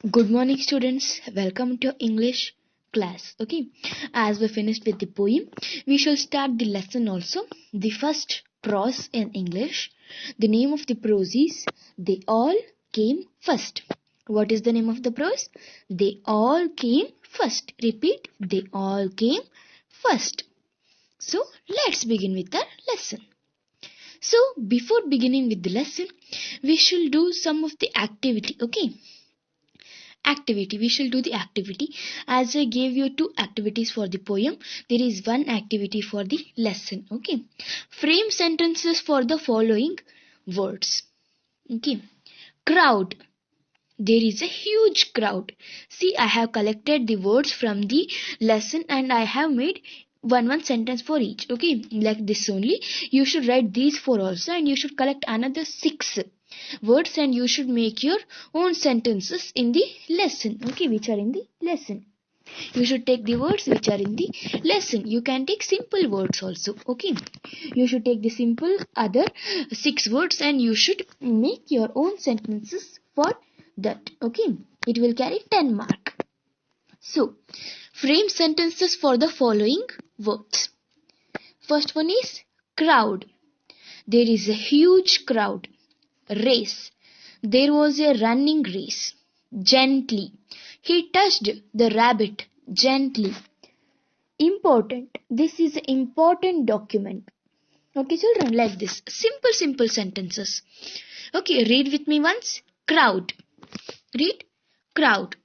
Good morning, students. Welcome to English class. Okay, as we finished with the poem, we shall start the lesson also. The first prose in English. The name of the prose is They All Came First. What is the name of the prose? They all came first. Repeat, they all came first. So, let's begin with the lesson. So, before beginning with the lesson, we shall do some of the activity. Okay, we shall do the activity. As I gave you two activities for the poem, there is one activity for the lesson. Okay, frame sentences for the following words. Okay, crowd. There is a huge crowd. See, I have collected the words from the lesson and I have made one sentence for each. Okay, like this only. You should write these four also and you should collect another 6 words and you should make your own sentences in the lesson. Okay, which are in the lesson. You should take the words which are in the lesson. You can take simple words also. Okay, you should take the simple other 6 words and you should make your own sentences for that. Okay, it will carry 10 mark. So, frame sentences for the following words. First one is crowd. There is a huge crowd. Race. There was a running race. Gently. He touched the rabbit gently. Important. This is an important document. Okay, children, like this. Simple sentences. Okay, read with me once. Crowd. Read. Crowd.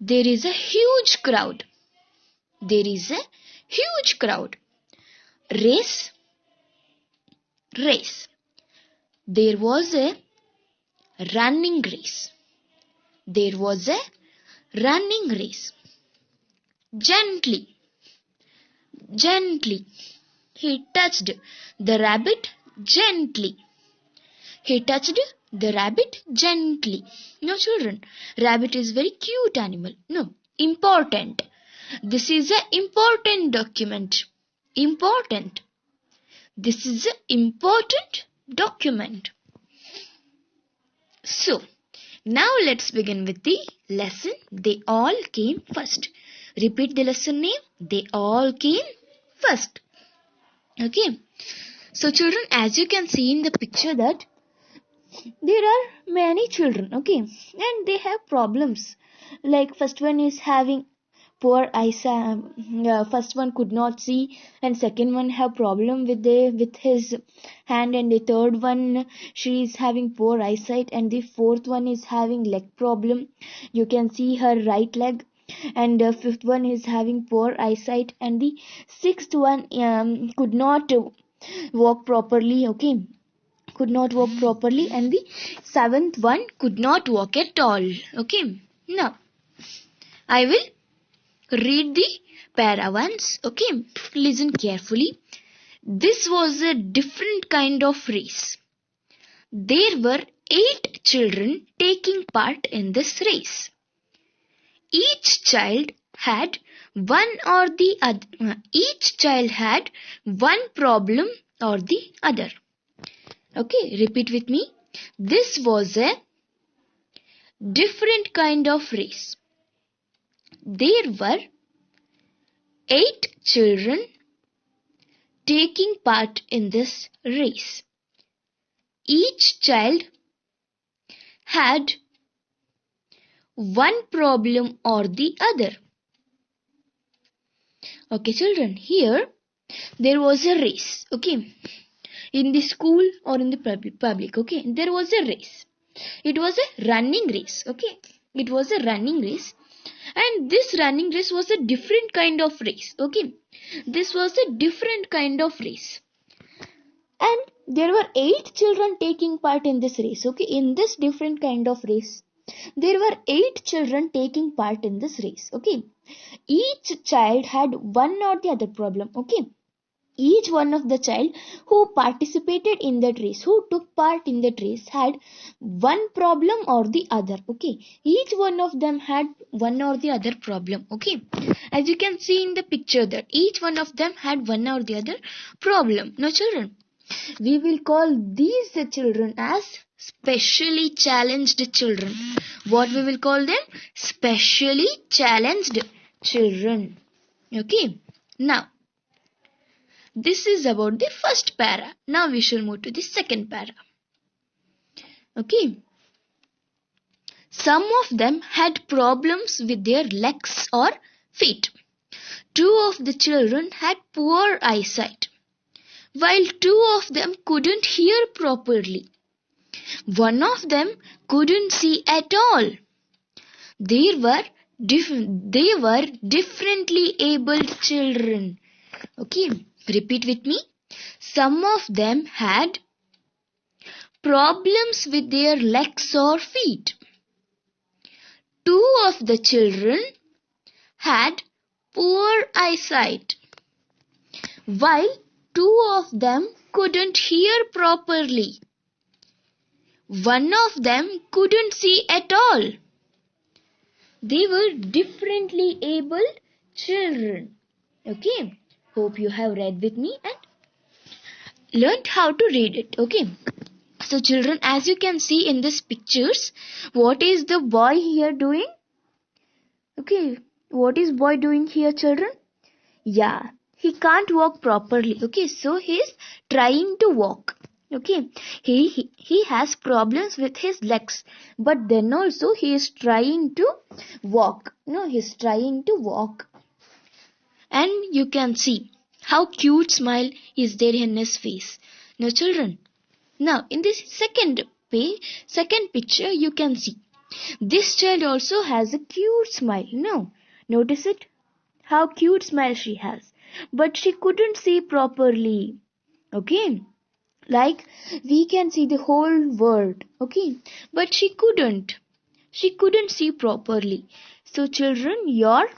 There is a huge crowd. There is a huge crowd. Race. Race. There was a running race. There was a running race. Gently. Gently. He touched the rabbit gently. He touched the rabbit gently. No, children. Rabbit is very cute animal. No. Important. This is an important document. Important. This is an important document. So, now let's begin with the lesson. They all came first. Repeat the lesson name. They all came first. Okay. So, children, as you can see in the picture that there are many children. Okay. And they have problems. Like first one is having poor eyesight. First one could not see, and second one have problem with his hand, and the third one she is having poor eyesight, and the fourth one is having leg problem. You can see her right leg, and the fifth one is having poor eyesight, and the sixth one could not walk properly. Okay, could not walk properly, and the seventh one could not walk at all. Okay, now I will read the para once. Okay, listen carefully. This was a different kind of race. There were 8 children taking part in this race. Each child had each child had one problem or the other. Okay, repeat with me. This was a different kind of race. There were 8 children taking part in this race. Each child had one problem or the other. Okay, children, here there was a race. Okay, in the school or in the public. Okay, there was a race. It was a running race. Okay, it was a running race, and this running race was a different kind of race. Okay, this was a different kind of race, and there were 8 children taking part in this race. Okay, in this different kind of race, there were 8 children taking part in this race. Okay, each child had one or the other problem. Okay, each one of the child who participated in that race, who took part in that race, had one problem or the other. Okay, each one of them had one or the other problem. Okay, as you can see in the picture that each one of them had one or the other problem. Now children, we will call these children as specially challenged children. What we will call them? Specially challenged children. Okay. Now, this is about the first para. Now we shall move to the second para. Okay. Some of them had problems with their legs or feet. Two of the children had poor eyesight, while two of them couldn't hear properly. One of them couldn't see at all. They were differently abled children. Okay, repeat with me. Some of them had problems with their legs or feet. Two of the children had poor eyesight, while two of them couldn't hear properly. One of them couldn't see at all. They were differently abled children. Okay, hope you have read with me and learned how to read it. Okay, so children, as you can see in these pictures, what is the boy here doing? Okay, what is boy doing here, children? Yeah, he can't walk properly. Okay, so he is trying to walk. Okay, he has problems with his legs, but then also he is trying to walk. No, he is trying to walk. And you can see how cute smile is there in his face. Now children, now in this second picture you can see this child also has a cute smile. No, notice it, how cute smile she has, but she couldn't see properly. Okay, like we can see the whole world. Okay, but she couldn't see properly. So children, you're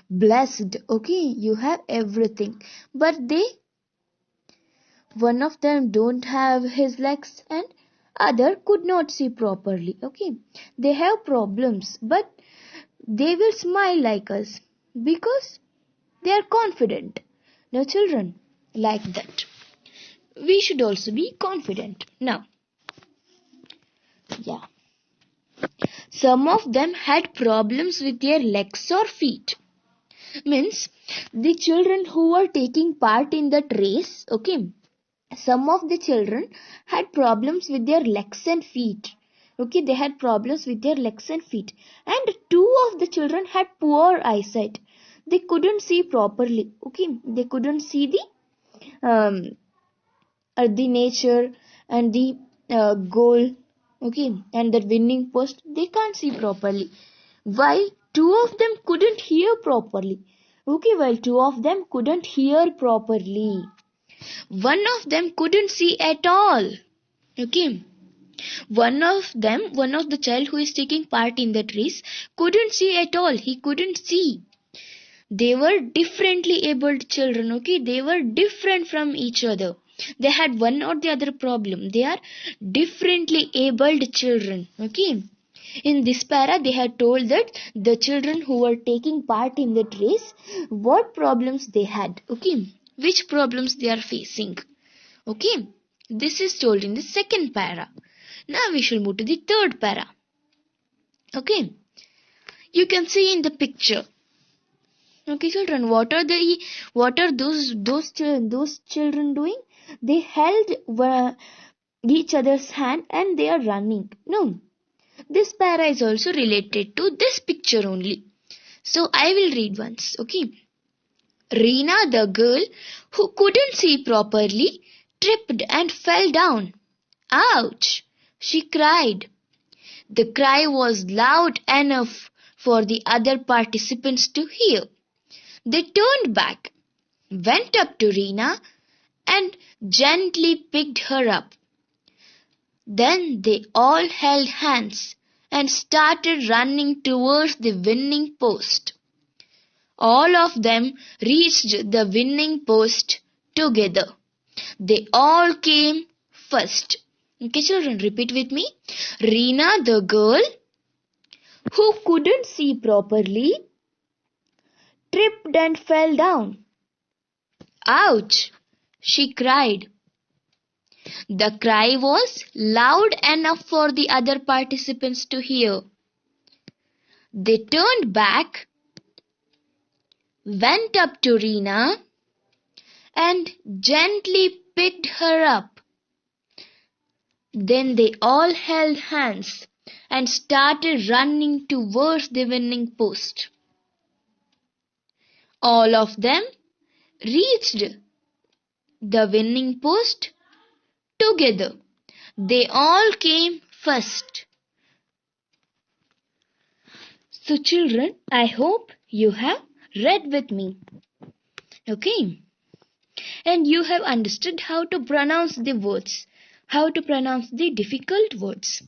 blessed. Okay, you have everything, but one of them don't have his legs and other could not see properly. Okay, they have problems, but they will smile like us because they are confident. Now children, like that, we should also be confident. Now, yeah, some of them had problems with their legs or feet. Means the children who were taking part in that race. Okay, some of the children had problems with their legs and feet. Okay, they had problems with their legs and feet. And two of the children had poor eyesight. They couldn't see properly. Okay, they couldn't see the nature and the goal. Okay, and the winning post. They can't see properly. While two of them couldn't hear properly. Okay, while two of them couldn't hear properly. One of them couldn't see at all. Okay. One of the child who is taking part in that race couldn't see at all. He couldn't see. They were differently abled children. Okay. They were different from each other. They had one or the other problem. They are differently abled children. Okay. In this para, they had told that the children who were taking part in that race, what problems they had. Okay. Which problems they are facing. Okay, this is told in the second para. Now we shall move to the third para. Okay, you can see in the picture. Okay, children, what are those children doing? They held each other's hand and they are running. No, this para is also related to this picture only. So I will read once. Okay. Reena, the girl who couldn't see properly, tripped and fell down. Ouch! She cried. The cry was loud enough for the other participants to hear. They turned back, went up to Reena, and gently picked her up. Then they all held hands and started running towards the winning post. All of them reached the winning post together. They all came first. Okay, children, repeat with me. Reena, the girl who couldn't see properly, tripped and fell down. Ouch! She cried. The cry was loud enough for the other participants to hear. They turned back, went up to Rina, and gently picked her up. Then they all held hands and started running towards the winning post. All of them reached the winning post together. They all came first. So children, I hope you have read with me. Okay? And you have understood how to pronounce the words, how to pronounce the difficult words.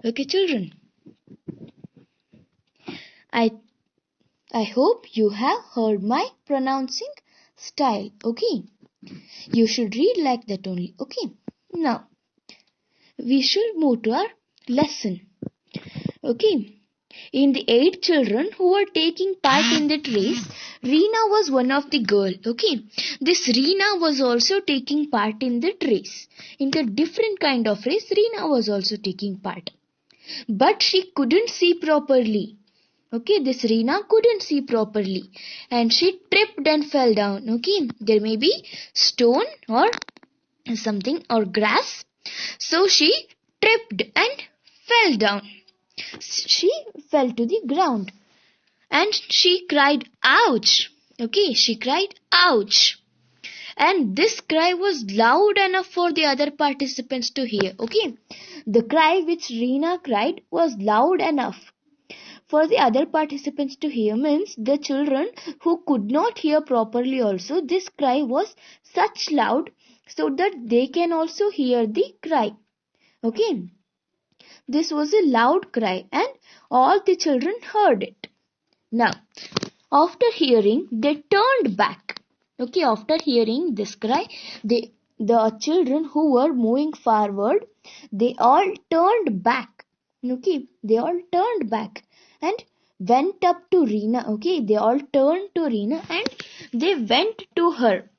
Okay children? I hope you have heard my pronouncing style. Okay? You should read like that only. Okay? Now, we should move to our lesson. Okay? In the 8 children who were taking part in that race, Reena was one of the girl. Okay? This Reena was also taking part in that race. In the different kind of race, Reena was also taking part. But she couldn't see properly. Okay, this Reena couldn't see properly and she tripped and fell down. Okay, there may be stone or something or grass. So she tripped and fell down. She fell to the ground and she cried, ouch. Okay, she cried, ouch. And this cry was loud enough for the other participants to hear. Okay, the cry which Reena cried was loud enough for the other participants to hear. Means the children who could not hear properly also, this cry was such loud so that they can also hear the cry. Okay, this was a loud cry and all the children heard it. Now, after hearing, they turned back. Okay, after hearing this cry, the children who were moving forward, they all turned back. Okay, they all turned back and went up to Reena. Okay, they all turned to Reena and they went to her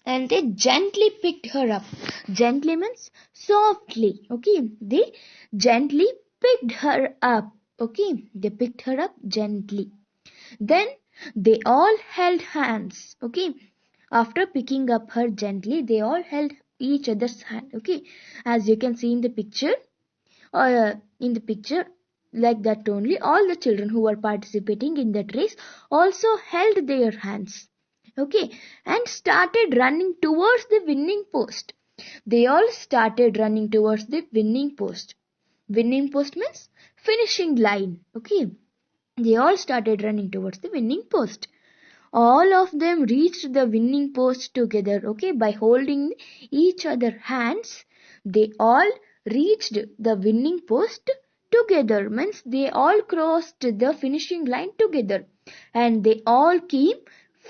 and they gently picked her up. Gently means softly. Okay, they gently picked her up. Okay, they picked her up gently. Then they all held hands. Okay, after picking up her gently, they all held each other's hand. Okay, as you can see in the picture, like that only, all the children who were participating in that race also held their hands. Okay, and started running towards the winning post. They all started running towards the winning post. Winning post means finishing line. Okay, they all started running towards the winning post. All of them reached the winning post together. Okay, by holding each other hands, they all reached the winning post together. Means they all crossed the finishing line together and they all came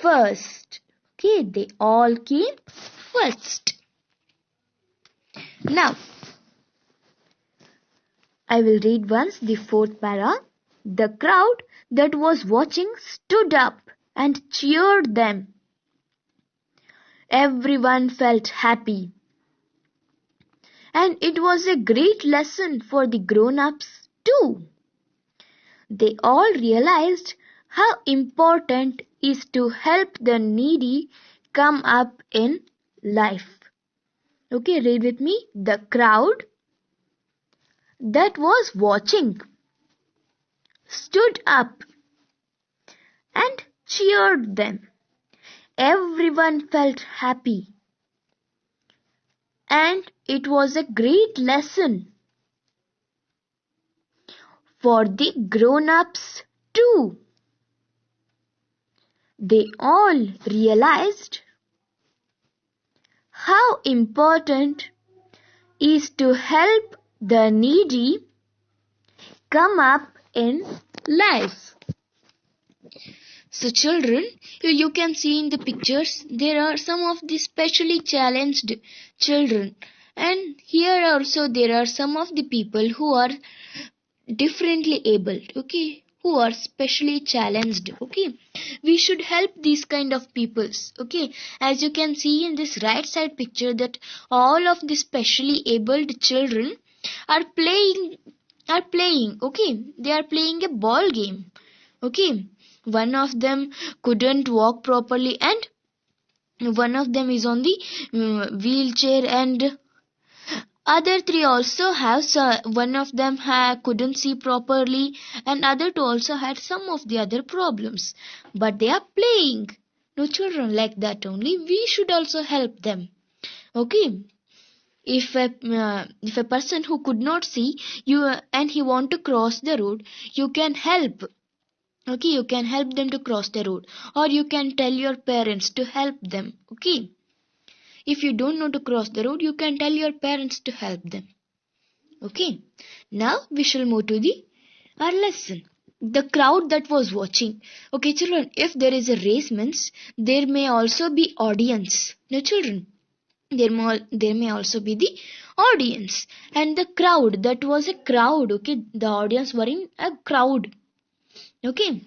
first. Okay, they all came first. Now, I will read once the 4th para. The crowd that was watching stood up and cheered them. Everyone felt happy. And it was a great lesson for the grown-ups too. They all realized how important is to help the needy come up in life. Okay, read with me. The crowd that was watching stood up and cheered them. Everyone felt happy. And it was a great lesson for the grown-ups too. They all realized how important is to help the needy come up in life. So children, you can see in the pictures there are some of the specially challenged children, and here also there are some of the people who are differently abled, okay, who are specially challenged. Okay, we should help these kind of peoples. Okay, as you can see in this right side picture that all of the specially abled children are playing. Okay, they are playing a ball game. Okay, one of them couldn't walk properly, and one of them is on the wheelchair, and other three also have one of them couldn't see properly, and other two also had some of the other problems, but they are playing. No, children like that only, we should also help them. Okay, if a person who could not see you and he want to cross the road, you can help. Okay, you can help them to cross the road, or you can tell your parents to help them. Okay, if you don't know to cross the road, you can tell your parents to help them. Okay, now we shall move to the our lesson. The crowd that was watching. Okay, children, if there is a race means there may also be audience. No, children, there may also be the audience, and the crowd, that was a crowd. Okay, the audience were in a crowd. Okay,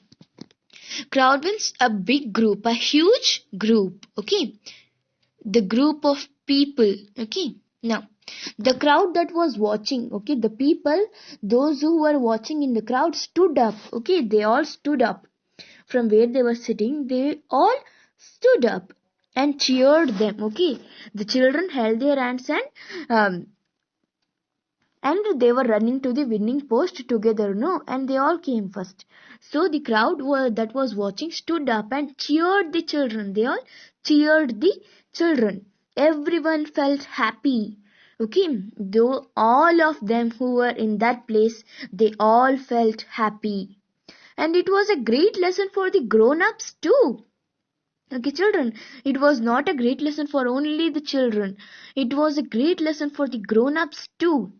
crowd means a big group, a huge group. Okay, the group of people. Okay, now the crowd that was watching, okay, the people, those who were watching in the crowd stood up. Okay, they all stood up from where they were sitting. They all stood up and cheered them. Okay, the children held their hands, and they were running to the winning post together, no, and they all came first. So the crowd that was watching stood up and cheered the children. They all cheered the children. Everyone felt happy. Okay, though all of them who were in that place, they all felt happy, and it was a great lesson for the grown-ups too. Okay, children, it was not a great lesson for only the children. It was a great lesson for the grown-ups too.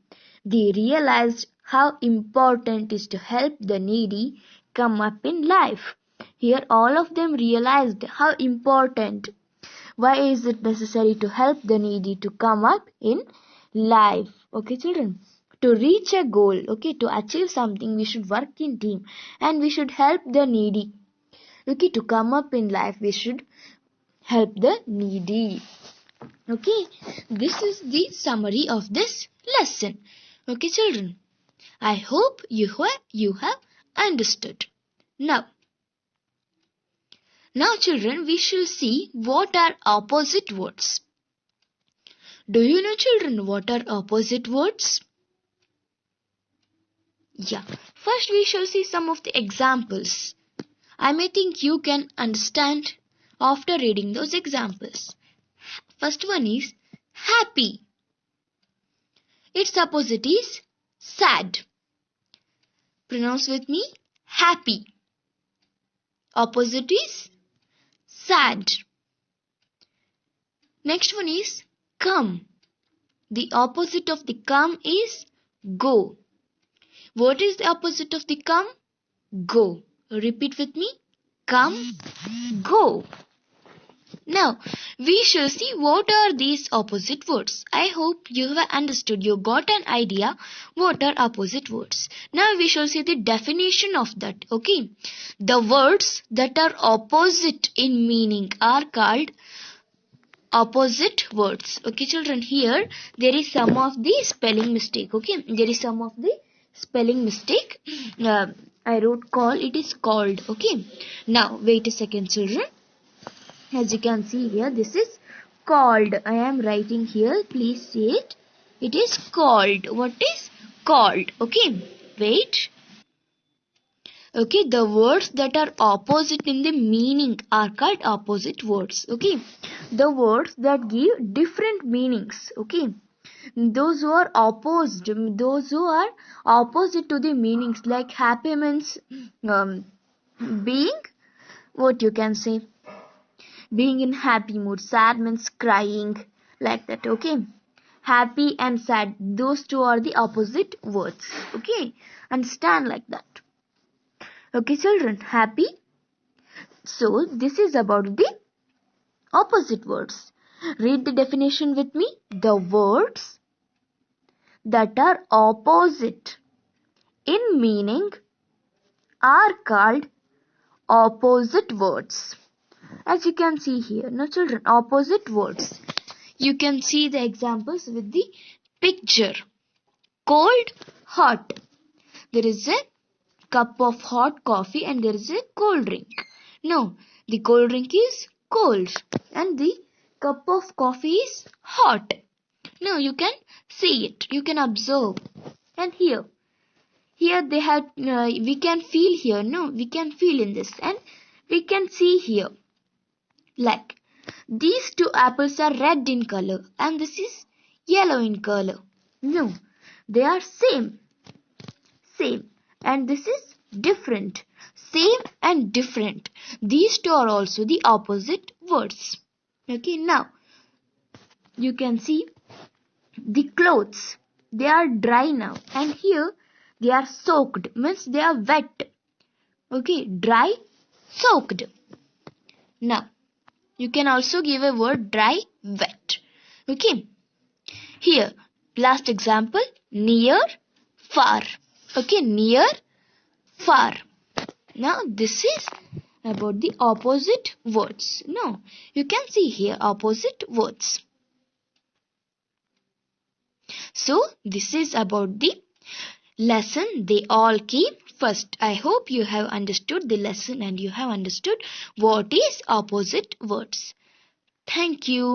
They realized how important it is to help the needy come up in life. Here all of them realized how important. Why is it necessary to help the needy to come up in life? Okay, children. To reach a goal, okay, to achieve something, we should work in team and we should help the needy. Okay, to come up in life, we should help the needy. Okay, this is the summary of this lesson. Okay, children, I hope you have understood. Now, children, we shall see what are opposite words. Do you know, children, what are opposite words? Yeah, first we shall see some of the examples. I may think you can understand after reading those examples. First one is happy. Its opposite is sad. Pronounce with me, happy. Opposite is sad. Next one is come. The opposite of the come is go. What is the opposite of the come? Go. Repeat with me. Come, go. Now, we shall see what are these opposite words. I hope you have understood, you got an idea what are opposite words. Now, we shall see the definition of that, okay? The words that are opposite in meaning are called opposite words. Okay, children, here there is some of the spelling mistake, okay? There is some of the spelling mistake. I wrote call, it is called, okay? Now, wait a second, children. As you can see here, this is called. I am writing here. Please see it. It is called. What is called? Okay. Wait. Okay. The words that are opposite in the meaning are called opposite words. Okay. The words that give different meanings. Okay. Those who are opposed. Those who are opposite to the meanings, like happy means being, what you can say, being in happy mood. Sad means crying, like that, okay? Happy and sad, those two are the opposite words, okay? Understand like that. Okay, children, happy. So, this is about the opposite words. Read the definition with me. The words that are opposite in meaning are called opposite words. As you can see here, now children, opposite words. You can see the examples with the picture. Cold, hot. There is a cup of hot coffee and there is a cold drink. No, the cold drink is cold and the cup of coffee is hot. No, you can see it. You can observe. And here they have, we can feel here. No, we can feel in this. And we can see here. Like, these two apples are red in color and this is yellow in color. No, they are same. And this is different. Same and different. These two are also the opposite words. Okay, now you can see the clothes. They are dry now. And here they are soaked. Means they are wet. Okay, dry, soaked. Now, you can also give a word dry, wet. Okay. Here, last example, near, far. Okay, near, far. Now, this is about the opposite words. No, you can see here opposite words. So, this is about the lesson they all came first. I hope you have understood the lesson and you have understood what is opposite words. Thank you.